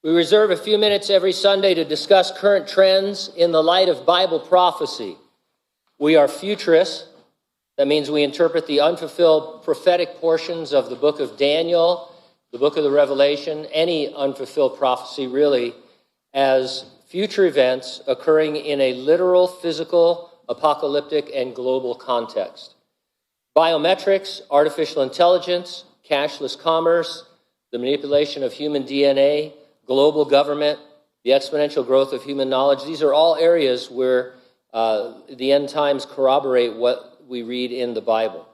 We reserve a few minutes every Sunday to discuss current trends in the light of Bible prophecy. We are futurists. That means we interpret the unfulfilled prophetic portions of the book of Daniel, the book of the Revelation, any unfulfilled prophecy really, as future events occurring in a literal, physical, apocalyptic, and global context. Biometrics, artificial intelligence, cashless commerce, the manipulation of human DNA, global government, the exponential growth of human knowledge, these are all areas where the end times corroborate what we read in the Bible.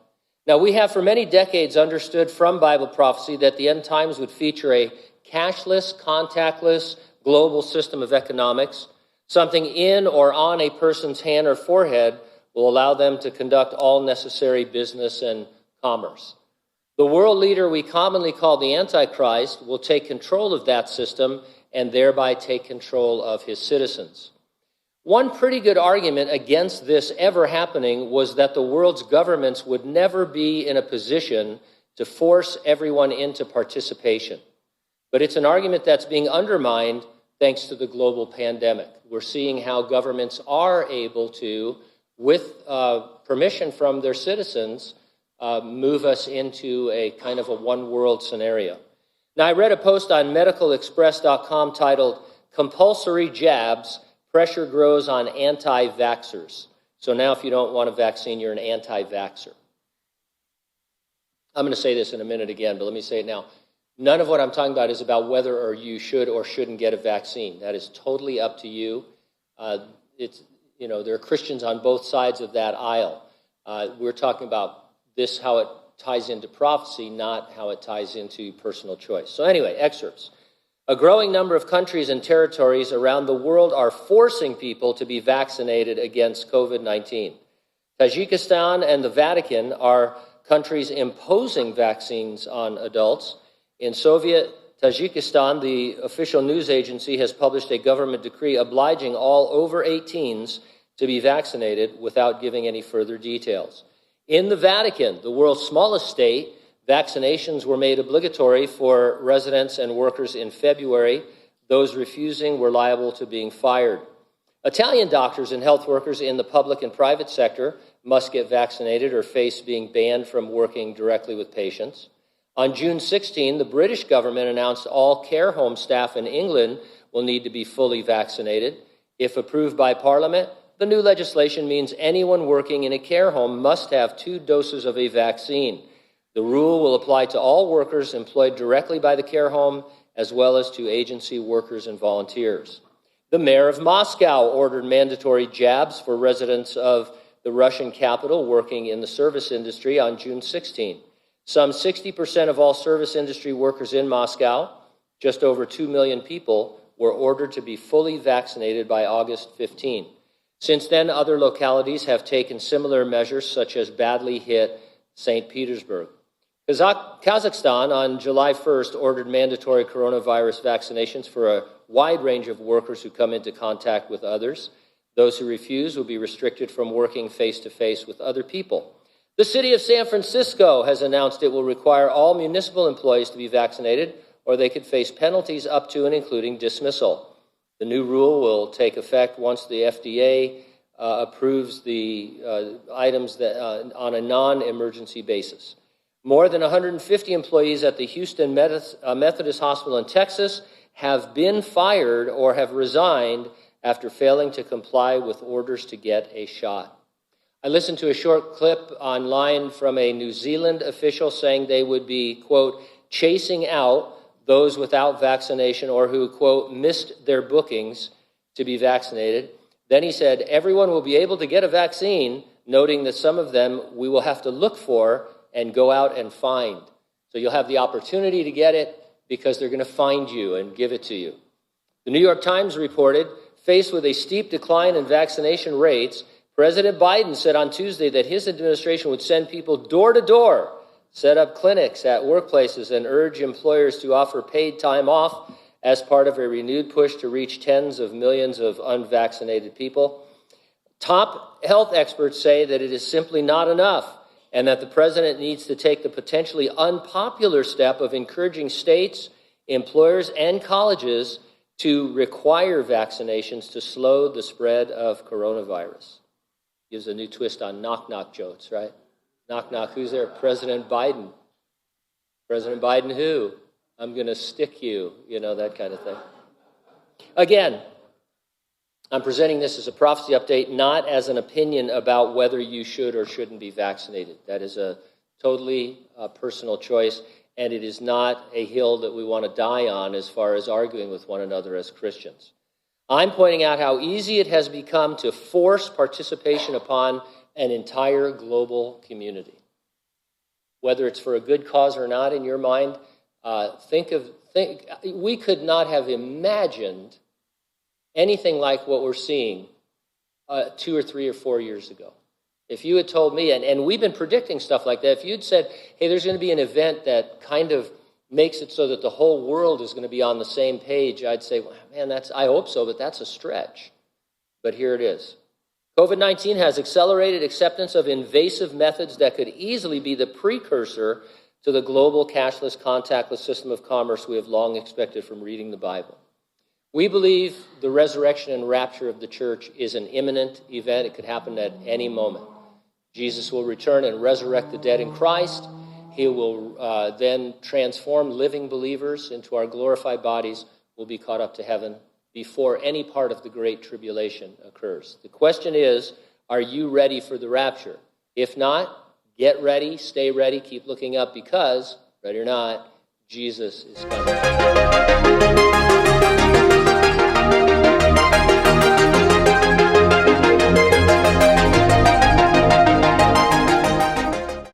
Now, we have for many decades understood from Bible prophecy that the end times would feature a cashless, contactless, global system of economics. Something in or on a person's hand or forehead will allow them to conduct all necessary business and commerce. The world leader we commonly call the Antichrist will take control of that system and thereby take control of his citizens. One pretty good argument against this ever happening was that the world's governments would never be in a position to force everyone into participation. But it's an argument that's being undermined thanks to the global pandemic. We're seeing how governments are able to, with permission from their citizens, move us into a kind of a one-world scenario. Now, I read a post on medicalexpress.com titled, "Compulsory Jabs, Pressure Grows on Anti-Vaxxers." So now if you don't want a vaccine, you're an anti-vaxxer. I'm going to say this in a minute again, but let me say it now. None of what I'm talking about is about whether or you should or shouldn't get a vaccine. That is totally up to you. There are Christians on both sides of that aisle. We're talking about this, how it ties into prophecy, not how it ties into personal choice. So anyway, excerpts. A growing number of countries and territories around the world are forcing people to be vaccinated against COVID-19. Tajikistan and the Vatican are countries imposing vaccines on adults. In Soviet Tajikistan, the official news agency has published a government decree obliging all over 18s to be vaccinated without giving any further details. In the Vatican, the world's smallest state, vaccinations were made obligatory for residents and workers in February. Those refusing were liable to being fired. Italian doctors and health workers in the public and private sector must get vaccinated or face being banned from working directly with patients. On June 16, the British government announced all care home staff in England will need to be fully vaccinated. If approved by Parliament, the new legislation means anyone working in a care home must have 2 doses of a vaccine. The rule will apply to all workers employed directly by the care home, as well as to agency workers and volunteers. The mayor of Moscow ordered mandatory jabs for residents of the Russian capital working in the service industry on June 16. Some 60% of all service industry workers in Moscow, just over 2 million people, were ordered to be fully vaccinated by August 15. Since then, other localities have taken similar measures, such as badly hit St. Petersburg. Kazakhstan on July 1st ordered mandatory coronavirus vaccinations for a wide range of workers who come into contact with others. Those who refuse will be restricted from working face-to-face with other people. The city of San Francisco has announced it will require all municipal employees to be vaccinated, or they could face penalties up to and including dismissal. The new rule will take effect once the FDA approves the items that, on a non-emergency basis. More than 150 employees at the Houston Methodist Hospital in Texas have been fired or have resigned after failing to comply with orders to get a shot. I listened to a short clip online from a New Zealand official saying they would be, quote, chasing out those without vaccination or who, quote, missed their bookings to be vaccinated. Then he said, everyone will be able to get a vaccine, noting that some of them we will have to look for and go out and find. So you'll have the opportunity to get it because they're going to find you and give it to you. The New York Times reported, faced with a steep decline in vaccination rates, President Biden said on Tuesday that his administration would send people door to door, set up clinics at workplaces, and urge employers to offer paid time off as part of a renewed push to reach tens of millions of unvaccinated people. Top health experts say that it is simply not enough and that the president needs to take the potentially unpopular step of encouraging states employers and colleges to require vaccinations to slow the spread of coronavirus. Gives a new twist on knock-knock jokes, right? Knock-knock, who's there? President Biden. President Biden who? I'm going to stick you, that kind of thing. Again, I'm presenting this as a prophecy update, not as an opinion about whether you should or shouldn't be vaccinated. That is a totally personal choice, and it is not a hill that we want to die on as far as arguing with one another as Christians. I'm pointing out how easy it has become to force participation upon an entire global community. Whether it's for a good cause or not in your mind, we could not have imagined anything like what we're seeing 2 or 3 or 4 years ago. If you had told me, and we've been predicting stuff like that, if you'd said, hey, there's going to be an event that kind of makes it so that the whole world is going to be on the same page, I'd say, well, man, I hope so, but that's a stretch. But here it is. COVID-19 has accelerated acceptance of invasive methods that could easily be the precursor to the global cashless, contactless system of commerce we have long expected from reading the Bible. We believe the resurrection and rapture of the church is an imminent event. It could happen at any moment. Jesus will return and resurrect the dead in Christ. He will then transform living believers into our glorified bodies. We'll be caught up to heaven before any part of the Great Tribulation occurs. The question is, are you ready for the rapture? If not, get ready, stay ready, keep looking up because, ready or not, Jesus is coming.